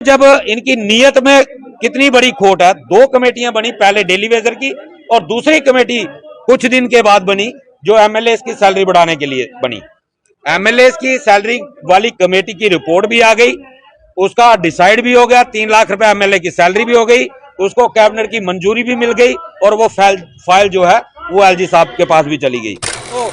जब इनकी नीयत में कितनी बड़ी खोट है। दो कमेटियां बनी, पहले डेली वेजर की और दूसरी कमेटी कुछ दिन के बाद बनी जो एमएलए की सैलरी बढ़ाने के लिए बनी। एमएलए की सैलरी वाली कमेटी की रिपोर्ट भी आ गई, उसका डिसाइड भी हो गया, 3 लाख रुपए एमएलए की सैलरी भी हो गई, उसको कैबिनेट की मंजूरी भी मिल गई और वो फाइल जो है वो एलजी साहब के पास भी चली गई। तो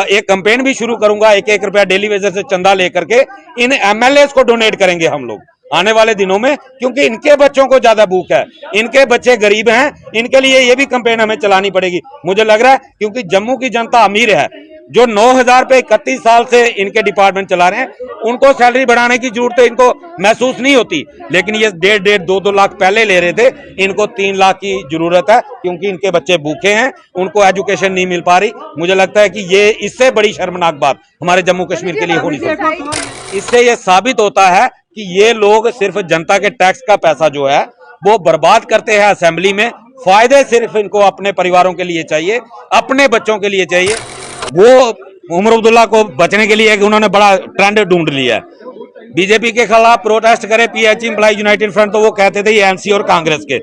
एक कैंपेन भी शुरू करूंगा, 1-1 रुपया डेली वेजर से चंदा लेकर के इन एमएलए को डोनेट करेंगे हम लोग आने वाले दिनों में, क्योंकि इनके बच्चों को ज्यादा भूख है, इनके बच्चे गरीब हैं, इनके लिए ये भी कैंपेन हमें चलानी पड़ेगी मुझे लग रहा है, क्योंकि जम्मू की जनता अमीर है। जो 9,000 पे 31 साल से इनके डिपार्टमेंट चला रहे हैं, उनको सैलरी बढ़ाने की जरूरत है, इनको महसूस नहीं होती, लेकिन ये 1.5, 2 लाख पहले ले रहे थे, इनको 3 लाख की जरूरत है, क्योंकि इनके बच्चे भूखे हैं, उनको एजुकेशन नहीं मिल पा रही। मुझे लगता है कि ये इससे बड़ी शर्मनाक बात हमारे जम्मू कश्मीर के लिए हो नहीं सकती। इससे ये साबित होता है कि ये लोग सिर्फ जनता के टैक्स का पैसा जो है वो बर्बाद करते हैं असेंबली में। फायदे सिर्फ इनको अपने परिवारों के लिए चाहिए, अपने बच्चों के लिए चाहिए। वो उमर अब्दुल्ला को बचने के लिए उन्होंने बड़ा ट्रेंड ढूंढ लिया है। बीजेपी के खिलाफ प्रोटेस्ट करे पीएच एम्प्लॉय यूनाइटेड फ्रंट, तो वो कहते थे ये एनसी और कांग्रेस के।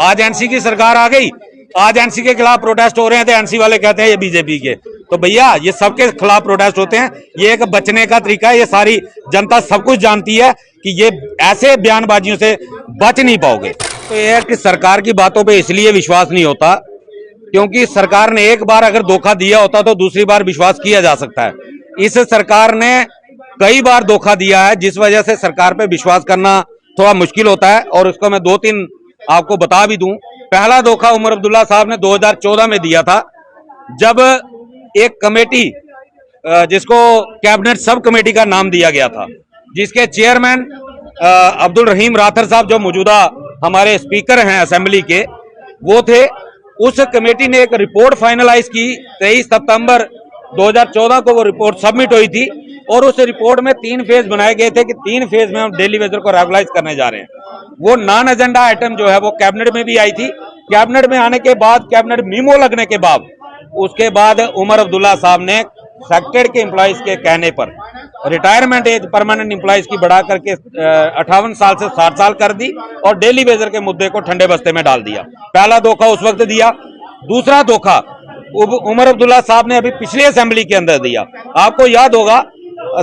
आज एनसी की सरकार आ गई, आज एनसी के खिलाफ प्रोटेस्ट हो रहे हैं तो एनसी वाले कहते हैं ये बीजेपी के। तो भैया ये सबके खिलाफ प्रोटेस्ट होते हैं, ये एक बचने का तरीका है। ये सारी जनता सब कुछ जानती है कि ये ऐसे बयानबाजियों से बच नहीं पाओगे। तो ये है कि सरकार की बातों पे इसलिए विश्वास नहीं होता क्योंकि सरकार ने एक बार अगर धोखा दिया होता तो दूसरी बार विश्वास किया जा सकता है। इस सरकार ने कई बार धोखा दिया है, जिस वजह से सरकार पे विश्वास करना थोड़ा मुश्किल होता है। और उसको मैं 2-3 आपको बता भी दूं। पहला धोखा उमर अब्दुल्ला साहब ने 2014 में दिया था, जब एक कमेटी जिसको कैबिनेट सब कमेटी का नाम दिया गया था, जिसके चेयरमैन अब्दुल रहीम राथर साहब जो मौजूदा हमारे स्पीकर हैं असेंबली के, वो थे। उस कमेटी ने एक रिपोर्ट फाइनलाइज की, 23 सितंबर 2014 को वो रिपोर्ट सबमिट हुई थी और उस रिपोर्ट में 3 फेज बनाए गए थे कि 3 फेज में हम डेली वेजर को रेगुलाइज करने जा रहे हैं। वो नॉन एजेंडा आइटम जो है वो कैबिनेट में भी आई थी। कैबिनेट में आने के बाद, कैबिनेट मीमो लगने के बाद, उसके बाद उमर अब्दुल्ला साहब ने सेक्टेड के एम्प्लॉइज के कहने पर रिटायरमेंट एज परमानेंट एम्प्लॉइज की बढ़ा करके 58 साल से 60 साल कर दी और डेली वेजर के मुद्दे को ठंडे बस्ते में डाल दिया। पहला धोखा उस वक्त दिया। दूसरा धोखा उमर अब्दुल्ला साहब ने अभी पिछली असेंबली के अंदर दिया। आपको याद होगा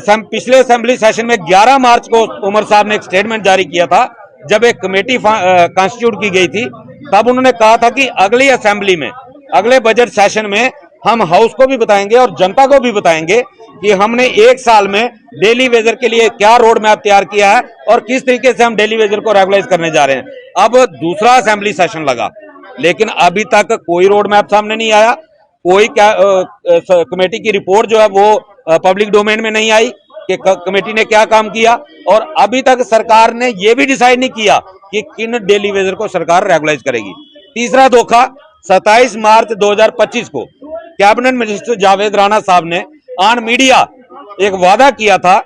पिछले असेंबली सेशन में 11 मार्च को उमर साहब ने एक स्टेटमेंट जारी किया था, जब एक कमेटी कॉन्स्टिट्यूट की गई थी, तब उन्होंने कहा था कि अगली असेंबली में, अगले बजट सेशन में हम हाउस को भी बताएंगे और जनता को भी बताएंगे कि हमने 1 साल में डेली वेजर के लिए क्या रोड मैप तैयार किया है और किस तरीके से हम डेली वेजर को रेगुलाइज करने जा रहे हैं। अब दूसरा असेंबली सेशन लगा, लेकिन अभी तक कोई रोड मैप सामने नहीं आया, कोई कमेटी की रिपोर्ट जो है वो पब्लिक डोमेन में नहीं आई कि कमेटी ने क्या काम किया, और अभी तक सरकार ने यह भी डिसाइड नहीं किया कि किन डेली वेजर को सरकार रेगुलाइज करेगी। तीसरा धोखा 27 मार्च 2025 को कैबिनेट मिनिस्टर जावेद राणा साहब ने ऑन मीडिया एक वादा किया था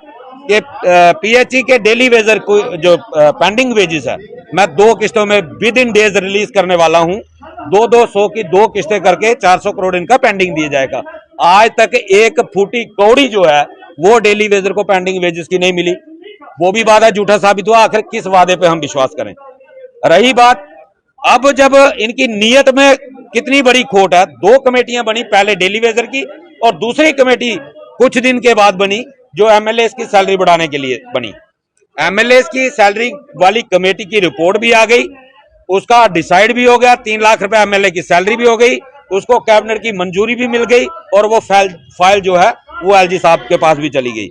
कि पीएचई के डेली वेजर को जो पेंडिंग वेजेस है मैं 2 किस्तों में विद इन डेज रिलीज करने वाला हूं। 200 की 2 किस्तें करके 400 करोड़ इनका पेंडिंग दिया जाएगा। आज तक एक फूटी कौड़ी जो है वो डेली वेजर को पेंडिंग वेजेस की नहीं मिली। वो भी वादा झूठा साबित हुआ। आखिर किस वादे पे हम विश्वास करें। रही बात अब जब इनकी नीयत में कितनी बड़ी खोट है। 2 कमेटियां बनी, पहले डेली वेजर की और दूसरी कमेटी कुछ दिन के बाद बनी जो एमएलए की सैलरी बढ़ाने के लिए बनी। एमएलए की सैलरी वाली कमेटी की रिपोर्ट भी आ गई, उसका डिसाइड भी हो गया, 3 लाख रुपए एमएलए की सैलरी भी हो गई, उसको कैबिनेट की मंजूरी भी मिल गई और वो फाइल जो है वो एलजी साहब के पास भी चली गई।